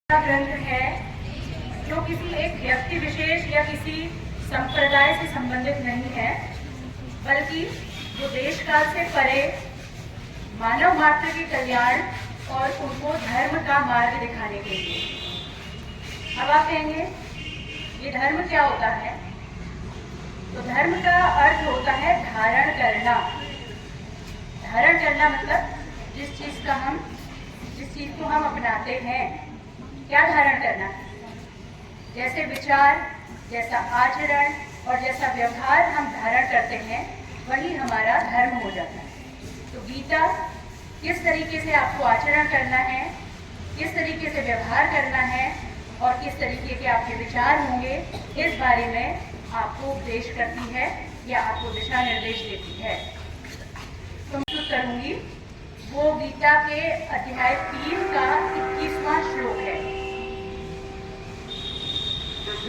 ग्रंथ है जो किसी एक व्यक्ति विशेष या किसी संप्रदाय से संबंधित नहीं है, बल्कि जो देश काल से परे मानव मात्र के कल्याण और उनको धर्म का मार्ग दिखाने के लिए। अब आप कहेंगे ये धर्म क्या होता है? तो धर्म का अर्थ होता है धारण करना। धारण करना मतलब जिस चीज को हम अपनाते हैं, क्या धारण करना है? जैसे विचार, जैसा आचरण और जैसा व्यवहार हम धारण करते हैं, वही हमारा धर्म हो जाता है। तो गीता किस तरीके से आपको आचरण करना है, किस तरीके से व्यवहार करना है और किस तरीके के आपके विचार होंगे, इस बारे में आपको उपदेश करती है या आपको दिशा निर्देश देती है। तो मैं करूंगी वो गीता के अध्याय 3 का 21वां श्लोक है।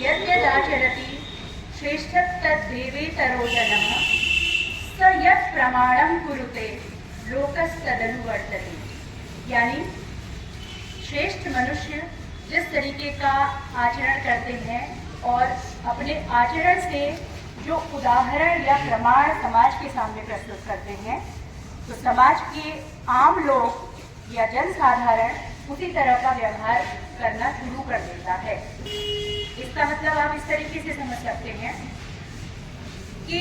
यद्यदाचरति श्रेष्ठस्तद्देवेतरो जनः स यत् प्रमाणं कुरुते लोकस्तदनुवर्तते। यानी श्रेष्ठ मनुष्य जिस तरीके का आचरण करते हैं और अपने आचरण से जो उदाहरण या प्रमाण समाज के सामने प्रस्तुत करते हैं, तो समाज के आम लोग या जनसाधारण उसी तरह का व्यवहार करना शुरू कर देता है। इसका मतलब आप इस तरीके से समझ सकते हैं कि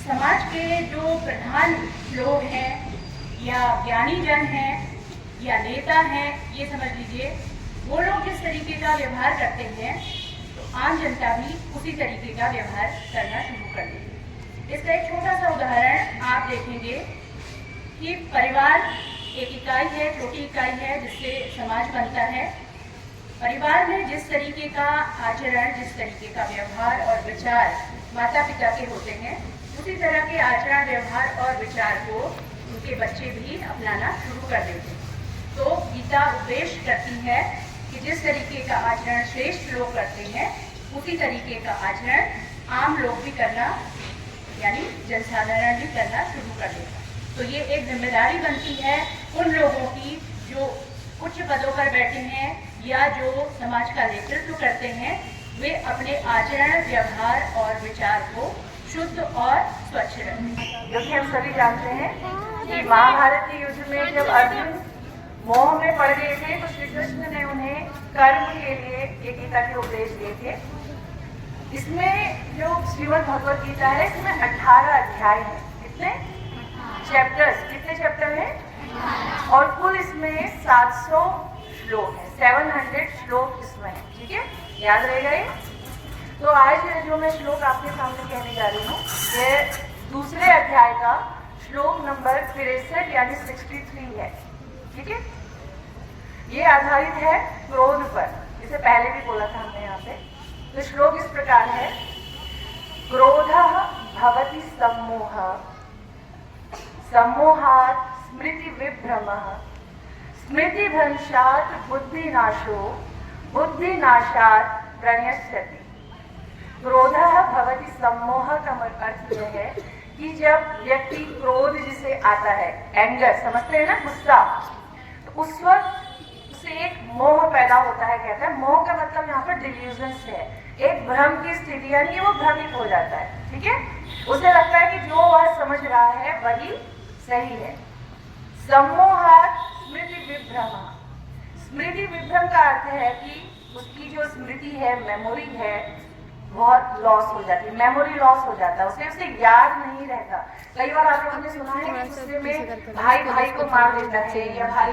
समाज के जो प्रधान लोग हैं या ज्ञानी जन हैं या नेता हैं, ये समझ लीजिए, वो लोग जिस तरीके का व्यवहार करते हैं तो आम जनता भी उसी तरीके का व्यवहार करना शुरू कर देती है। इसका एक छोटा सा उदाहरण आप देखेंगे कि परिवार एक इकाई है, छोटी इकाई है जिससे समाज बनता है। परिवार में जिस तरीके का आचरण, जिस तरीके का व्यवहार और विचार माता पिता के होते हैं, उसी तरह के आचरण, व्यवहार और विचार को उनके बच्चे भी अपनाना शुरू कर देते हैं। तो गीता उपदेश करती है कि जिस तरीके का आचरण श्रेष्ठ लोग करते हैं, उसी तरीके का आचरण आम लोग भी करना, यानी जनसाधारण भी करना शुरू कर देता है। तो ये एक जिम्मेदारी बनती है उन लोगों की जो उच्च पदों पर बैठे हैं या जो समाज का नेतृत्व करते हैं, वे अपने आचरण, व्यवहार और विचार को शुद्ध और स्वच्छ रखें। क्योंकि हम सभी जानते हैं कि महाभारत के युद्ध में जब अर्जुन मोह में पड़ गए थे, तो श्री कृष्ण ने उन्हें कर्म के लिए एक गीता के उपदेश दिए थे। इसमें जो श्रीमद् भगवत गीता है, इसमें 18 अध्याय है। कितने चैप्टर्स? कितने चैप्टर हैं? और कुल इसमें 700 श्लोक है, 700 श्लोक इसमें है। ठीक है, याद रहेगा ये। तो आज जो मैं श्लोक आपके सामने कहने जा रही हूँ, ये दूसरे अध्याय का श्लोक नंबर 63 यानी 63 है। ठीक है, ये आधारित है क्रोध पर। इसे पहले भी बोला था हमने यहाँ पे। तो श्लोक इस प्रकार है: क्रोधः भवति सम्मोहः, सम्मोहात् स्मृति विभ्रमः, स्मृतिभ्रंशात् बुद्धिनाशो, बुद्धिनाशात् प्रणश्यति। क्रोधः भवति सम्मोह का अर्थ यह है कि जब व्यक्ति क्रोध जिसे आता है, एंगर समझते हैं ना, गुस्सा, तो उस वक्त उसे एक मोह पैदा होता है। कहता है मोह का मतलब यहाँ पर डिल्यूजन से है, एक भ्रम की स्थिति, यानी वो भ्रमित हो जाता है। ठीक है, उसे लगता है कि जो वह समझ रहा है वही सही है। सम्मोहात् स्मृति विभ्रम। स्मृति विभ्रम का अर्थ है कि उसकी जो स्मृति है, मेमोरी है, बहुत लॉस हो जाती है, मेमोरी लॉस हो जाता है, उसे याद नहीं रहता। कई बार आप लोगों ने सुना है कि गुस्से में भाई भाई को मार देता है, या भाई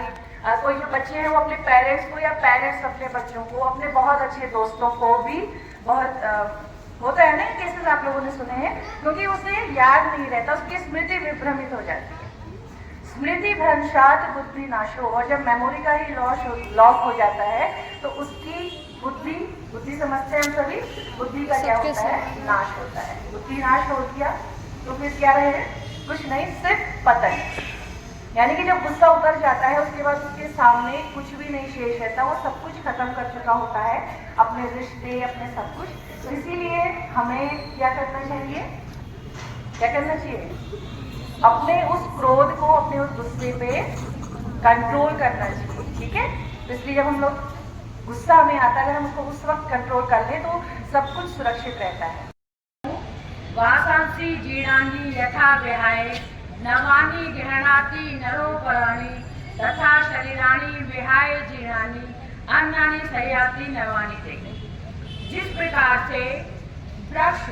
कोई जो बच्चे हैं वो अपने पेरेंट्स को, या पेरेंट्स अपने बच्चों को, अपने बहुत अच्छे दोस्तों को भी बहुत होता है ना, केसेस आप लोगों ने सुने हैं, क्योंकि उसे याद नहीं रहता, उसकी स्मृति विभ्रमित हो जाती है। स्मृति भ्रंशात् बुद्धि नाशो, और जब मेमोरी का ही लॉस हो जाता है तो उसकी बुद्धि समझते हैं हम सभी, बुद्धि का क्या होता है? नाश होता है। बुद्धि नाश हो गया तो फिर क्या रहे? कुछ नहीं, सिर्फ पतन। यानी कि जब गुस्सा उतर जाता है, उसके बाद उसके सामने कुछ भी नहीं शेष रहता, वो सब कुछ खत्म कर चुका होता है, अपने रिश्ते, अपने सब कुछ। तो इसीलिए हमें क्या करना चाहिए? क्या करना चाहिए? अपने उस क्रोध को, अपने उस गुस्से पे कंट्रोल करना चाहिए। ठीक है, तो इसलिए जब हम लोग गुस्सा में आता है, अगर हम उसको उस वक्त कंट्रोल कर लें तो सब कुछ सुरक्षित रहता है। वासांसी जीर्णानि यथा विहाय नवानि गृह्णाति नरोपराणि तथा शरीराणि विहाय जीर्णानि अन्यानि संयाति नवानि ते। जिस प्रकार से वृक्ष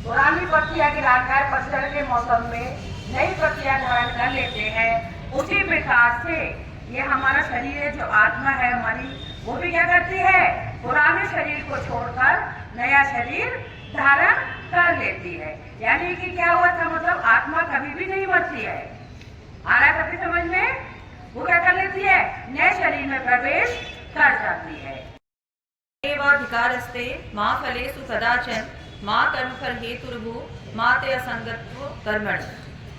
पुरानी पत्तियां गिराकर पतझड़ के मौसम में नई पत्तियां धारण कर लेते हैं, उसी प्रकार से ये हमारा शरीर है, जो आत्मा है हमारी, वो भी क्या करती है, पुराने शरीर को छोड़कर नया शरीर धारण कर लेती है। यानी कि क्या हुआ था, मतलब आत्मा कभी भी नहीं मरती है। आ रहा कभी समझ में? वो क्या कर लेती है, नए शरीर में प्रवेश कर जाती है। एवाधिकारस्ते मां फलेषु कदाचन मां कर्मफल हेतुर्भु मां ते असंगत्व कर्मणि।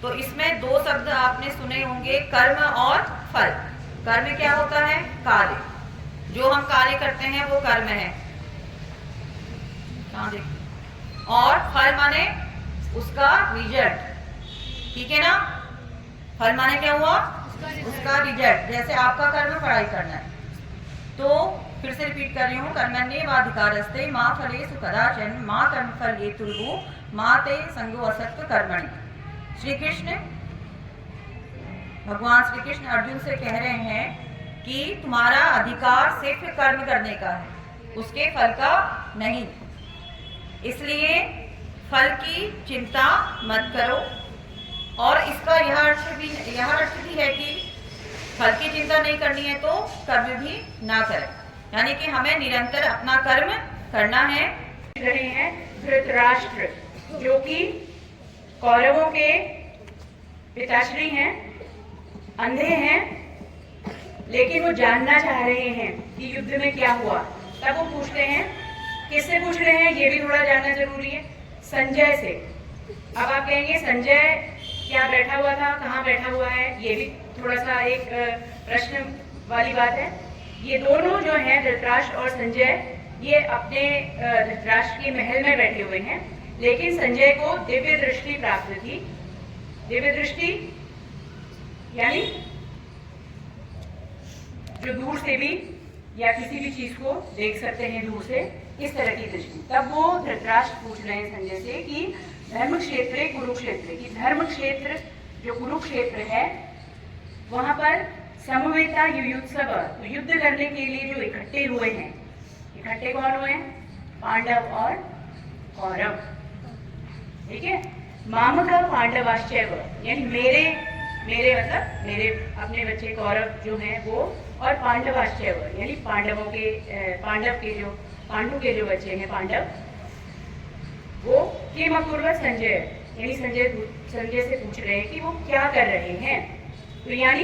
तो इसमें दो शब्द आपने सुने होंगे, कर्म और फल। कर्म क्या होता है, कार्य, जो हम कार्य करते हैं वो कर्म है। और फल माने उसका रिजल्ट, ठीक है ना। फल माने क्या हुआ, उसका रिजल्ट। जैसे आपका कर्म पढ़ाई करना है, तो फिर से रिपीट कर रही हूँ, कर्मण्येवाधिकारस्ते मां फलेषु कदाचन मां कर्मफल हेतुर्भु मां ते संगो असक्त कर्मणि। श्री कृष्ण, भगवान श्री कृष्ण अर्जुन से कह रहे हैं कि तुम्हारा अधिकार सिर्फ कर्म करने का है, उसके फल का नहीं। इसलिए फल की चिंता मत करो। और इसका यह अर्थ भी है कि फल की चिंता नहीं करनी है तो कर्म भी ना करें, यानी कि हमें निरंतर अपना कर्म करना है। रहे हैं धृतराष्ट्र, जो कि कौरवों के पिताश्री हैं, अंधे हैं, लेकिन वो जानना चाह रहे हैं कि युद्ध में क्या हुआ। तब वो पूछते हैं, किससे पूछ रहे हैं, ये भी थोड़ा जानना जरूरी है, संजय से। अब आप कहेंगे संजय क्या बैठा हुआ था, कहाँ बैठा हुआ है, ये भी थोड़ा सा एक प्रश्न वाली बात है। ये दोनों जो हैं, धृतराष्ट्र और संजय, ये अपने धृतराष्ट्र के महल में बैठे हुए हैं, लेकिन संजय को दिव्य दृष्टि प्राप्त थी। दिव्य दृष्टि यानी जो दूर से भी या किसी भी चीज को देख सकते हैं दूर से, इस तरह की दृष्टि। तब वो धृतराष्ट्र पूछ रहे हैं संजय से कि धर्म क्षेत्र कुरुक्षेत्र, की धर्म क्षेत्र जो कुरुक्षेत्र है, वहां पर समवेता युयुत्सव, तो युद्ध करने के लिए जो इकट्ठे हुए हैं, इकट्ठे कौन हुए हैं, पांडव और कौरव, ठीक है। मामका पांडवाश्चैव, यानी मेरे मतलब मेरे अपने बच्चे कौरव जो हैं वो, और पांडवाश्चैव यानी पांडु के जो बच्चे हैं पांडव, वो किम अकुर्वत संजय, यानी संजय से पूछ रहे हैं कि वो क्या कर रहे हैं। तो यानी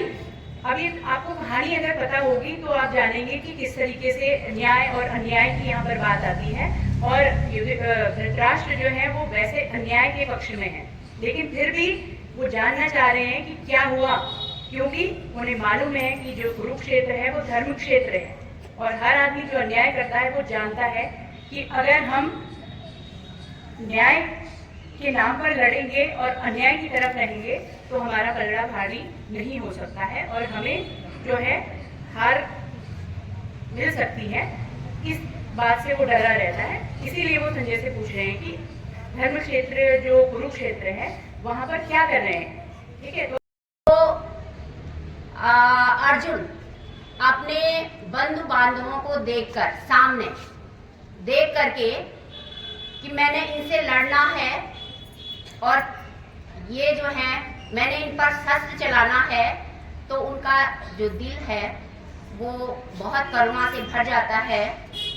अब ये आपको कहानी अगर पता होगी तो आप जानेंगे कि किस तरीके से न्याय और अन्याय की यहाँ पर बात आती है। और धृतराष्ट्र जो है वो वैसे अन्याय के पक्ष में है, लेकिन फिर भी वो जानना चाह रहे हैं कि क्या हुआ, क्योंकि उन्हें मालूम है कि जो कुरुक्षेत्र है वो धर्म क्षेत्र है, और हर आदमी जो अन्याय करता है वो जानता है कि अगर हम न्याय के नाम पर लड़ेंगे और अन्याय की तरफ रहेंगे तो हमारा पलड़ा भारी नहीं हो सकता है, और हमें जो है हार मिल सकती है। इस बात से वो डरा रहता है, इसीलिए वो संजय से पूछ रहे हैं कि धर्म क्षेत्र जो कुरुक्षेत्र है वहां पर क्या कर रहे हैं, ठीक है। तो अर्जुन अपने बंधु बांधवों को देखकर, सामने देख करके कि मैंने इनसे लड़ना है और ये जो है मैंने इन पर शस्त्र चलाना है, तो उनका जो दिल है वो बहुत करुणा से भर जाता है,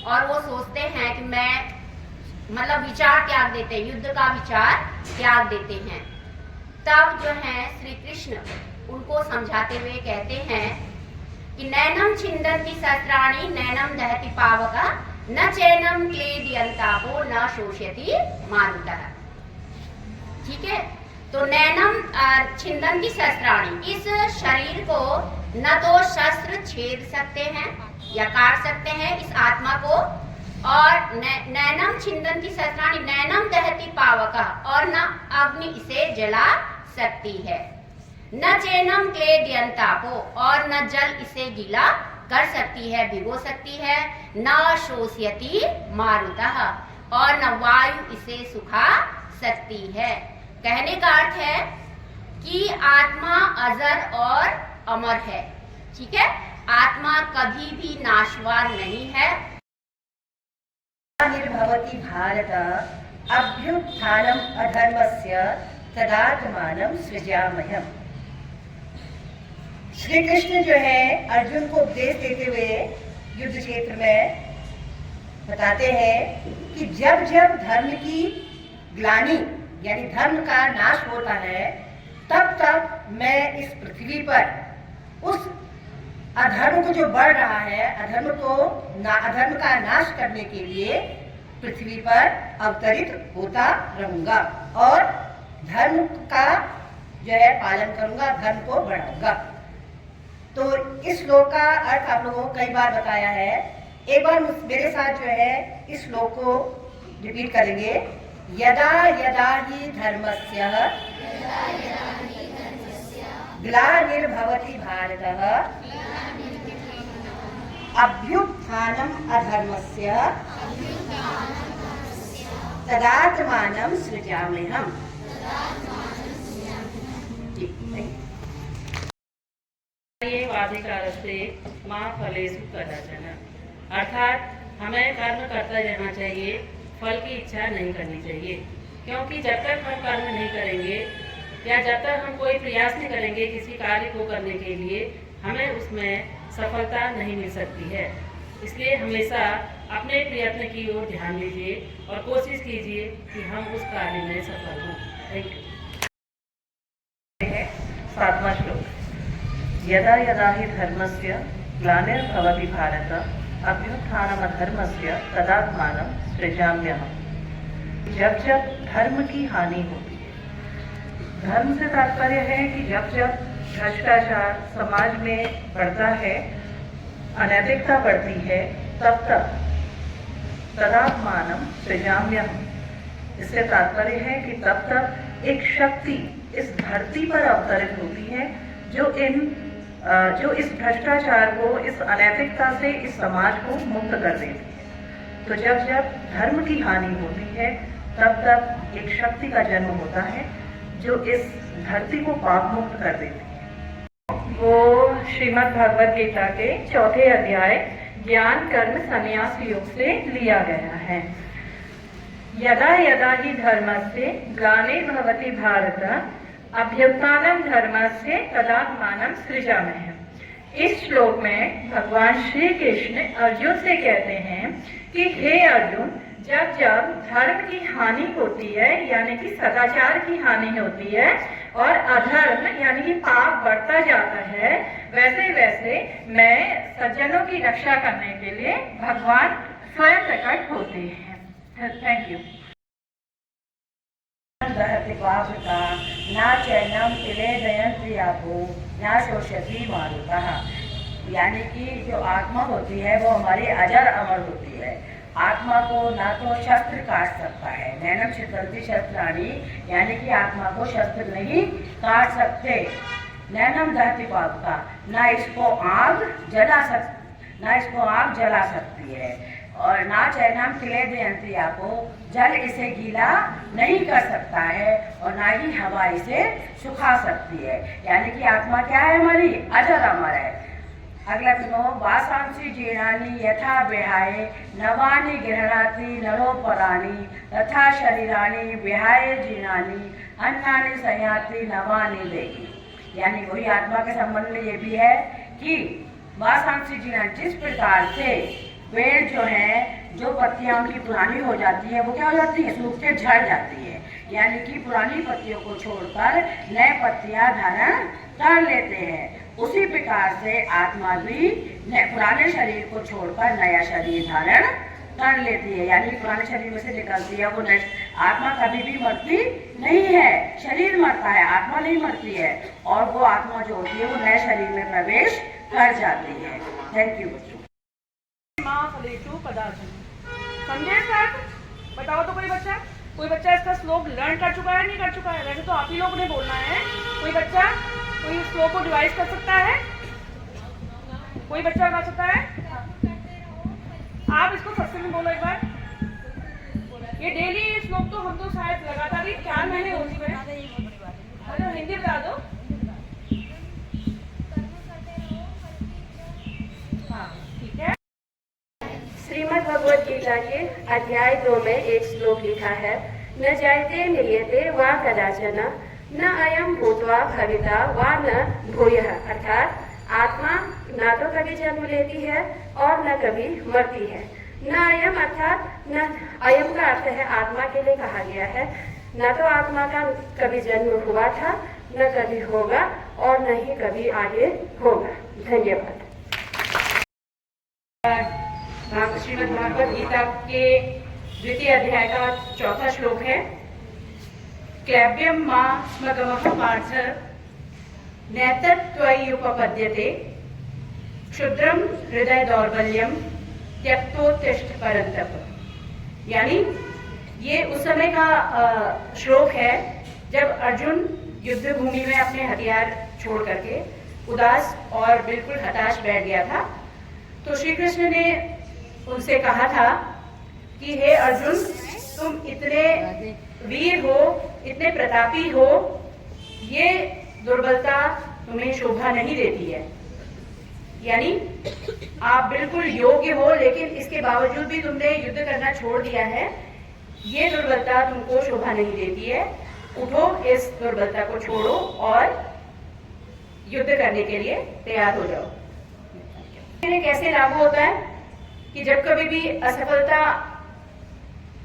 और वो सोचते हैं कि मैं मतलब विचार त्याग देते हैं, युद्ध का विचार त्याग देते हैं। तब जो है श्री कृष्ण उनको समझाते हुए कहते हैं कि नैनम छिंदन्ति शस्त्राणि नैनम दहति पावक न चैनम क्लेदयन्तापो न शोषयति मारुतः। ठीक है, तो नैनम छिंदन्ति शस्त्राणि, इस शरीर को न तो शस्त्र छेद सकते हैं या काट सकते हैं इस आत्मा को, और नैनम छिंदन्ति शस्त्राणि नैनम दहति पावक, और न अग्नि इसे जला सकती है, न चैनम क्लेदयन्तापो, और न जल इसे गीला कर सकती है, भिगो सकती है। न शोषयति मारुतः, और न वायु इसे सुखा सकती है। कहने का अर्थ है कि आत्मा अजर और अमर है। ठीक है, आत्मा कभी भी नाशवान नहीं है। निर्भवति भारत अभ्युत्थानम अधर्मस्य तदात्मानं सृजाम्यहम्। श्री कृष्ण जो है अर्जुन को उपदेश देते हुए युद्ध क्षेत्र में बताते हैं कि जब जब धर्म की ग्लानि यानी धर्म का नाश होता है, तब तब मैं इस पृथ्वी पर उस अधर्म को जो बढ़ रहा है, अधर्म का नाश करने के लिए पृथ्वी पर अवतरित होता रहूंगा और धर्म का जो है पालन करूंगा, धर्म को बढ़ाऊंगा। तो इस श्लोक का अर्थ आप लोगों को कई बार बताया है। एक बार मेरे साथ जो है इस श्लोक को रिपीट करेंगे। यदा यदा ही धर्मस्य ग्लानिर्भवति भारतः अभ्युत्थानम् अधर्मस्य तदात्मानं सृजाम्यहम्। वाधिकारस्ते मां फलेषु कदाचन, अर्थात हमें कर्म करता रहना चाहिए, फल की इच्छा नहीं करनी चाहिए। क्योंकि जब तक हम कर्म नहीं करेंगे या जब तक हम कोई प्रयास नहीं करेंगे किसी कार्य को करने के लिए, हमें उसमें सफलता नहीं मिल सकती है। इसलिए हमेशा अपने प्रयत्न की ओर ध्यान दीजिए और कोशिश कीजिए कि हम उस कार्य में सफल हों। Thank you. 7वां श्लोक। यदा यदा हि धर्मस्य ग्लानिर्भवति भारत अभ्युत्थानमधर्मस्य तदात्मानं सृजाम्यहम्। जब जब धर्म की हानि होती है, धर्म से तात्पर्य है कि जब जब भ्रष्टाचार समाज में बढ़ता है, अनैतिकता बढ़ती है, तब तब तदात्मानं सृजाम्यहम्। इससे तात्पर्य है कि तब तक एक शक्ति इस धरती पर अवतरित होती है जो इस भ्रष्टाचार को, इस अनैतिकता से इस समाज को मुक्त कर देती है। तो जब जब धर्म की हानि होती है, तब तब एक शक्ति का जन्म होता है जो इस धरती को पाप मुक्त कर देती है। वो श्रीमद् भगवद गीता के 4थे अध्याय ज्ञान कर्म संन्यास योग से लिया गया है। यदा यदा ही धर्मस्य ग्लानिर्भवति भारत अभ्युत्थानं धर्मस्य तदात्मानं सृजाम्यहम्। इस श्लोक में भगवान श्री कृष्ण अर्जुन से कहते हैं कि हे अर्जुन, जब जब धर्म की हानि होती है यानी कि सदाचार की हानि होती है और अधर्म यानी कि पाप बढ़ता जाता है, वैसे वैसे मैं सज्जनों की रक्षा करने के लिए भगवान स्वयं प्रकट होते हैं। Thank you. न चैनम क्लेदयन्ति आपो न शोषयति मारुतः। यानी कि जो आत्मा होती है वो हमारी अजर अमर होती है। आत्मा को ना तो शस्त्र काट सकता है, नैनम छिदन्ति शस्त्राणि, यानी कि आत्मा को शस्त्र नहीं काट सकते। नैनम दहति पावका, ना इसको आग जला सकती है। और ना चैनम क्लेदयन्ति आपो, जल इसे गीला नहीं कर सकता है और ना ही हवा इसे सुखा सकती है। यानी कि आत्मा क्या है? हमारी अजर अमर है। अगला सुनो। वासांसि जीर्णानि यथा विहाय नवानि गृह्णाति नरोपराणि तथा शरीराणि विहाय जीर्णानि अन्नानि संयाति नवानि देहि। यानी वही आत्मा के संबंध में ये भी है कि वासांसि जीर्णानि, जिस प्रकार से पेड़ जो है, जो पत्तियां उनकी पुरानी हो जाती है वो क्या हो जाती है? सूख के झड़ जाती है। यानी कि पुरानी पत्तियों को छोड़कर नए पत्तियां धारण कर लेते हैं। उसी प्रकार से आत्मा भी पुराने शरीर को छोड़कर नया शरीर धारण कर लेती है। यानी पुराने शरीर में से निकलती है वो। आत्मा कभी भी मरती नहीं है, शरीर मरता है, आत्मा नहीं मरती है। और वो आत्मा जो होती है वो नए शरीर में प्रवेश कर जाती है। थैंक यू बच्चों। समझे सर? बताओ तो कोई बच्चा इसका श्लोक लर्न कर चुका है, नहीं कर चुका है? वैसे तो आप ही लोगों ने बोलना है। कोई बच्चा कोई श्लोक को डिवाइस कर सकता है? कोई बच्चा बता सकता है? आप इसको सत्संग में बोलो एक बार। ये डेली श्लोक तो हम तो शायद लगातार ही 4 महीने हो चुके हैं। अरे हिंदी बता दो। हाँ ठीक है। श्रीमद् भगवद गीता के अध्याय 2 में एक श्लोक लिखा है, न जायते म्रियते वा कदाचन न अयम भूत्वा भविता वा न भूयः। अर्थात आत्मा न तो कभी जन्म लेती है और न कभी मरती है। न अयम अर्थात न अयम का अर्थ है आत्मा के लिए कहा गया है। न तो आत्मा का कभी जन्म हुआ था, न कभी होगा और न ही कभी आगे होगा। धन्यवाद। श्रीमद् भागवत गीता के 2 अध्याय का 4था श्लोक है, क्लैब्यम मां स्मगमः पार्थ नैतत्त्वय्युपपद्यते क्षुद्रम हृदय दौर्बल्यम त्यक्तोत्तिष्ठ परंतप। यानी ये उस समय का श्लोक है जब अर्जुन युद्ध भूमि में अपने हथियार छोड़ करके उदास और बिल्कुल हताश बैठ गया था। तो श्री कृष्ण ने उनसे कहा था कि हे अर्जुन, तुम इतने वीर हो, इतने प्रतापी हो, ये दुर्बलता तुम्हें शोभा नहीं देती है। यानी आप बिल्कुल योग्य हो, लेकिन इसके बावजूद भी तुमने युद्ध करना छोड़ दिया है। ये दुर्बलता तुमको शोभा नहीं देती है। उठो, इस दुर्बलता को छोड़ो और युद्ध करने के लिए तैयार हो जाओ। कैसे लागू होता है कि जब कभी भी असफलता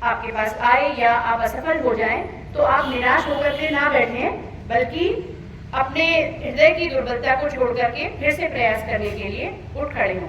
आपके पास आए या आप असफल हो जाएं, तो आप निराश होकर के ना बैठें, बल्कि अपने हृदय की दुर्बलता को छोड़ करके फिर से प्रयास करने के लिए उठ खड़े हों।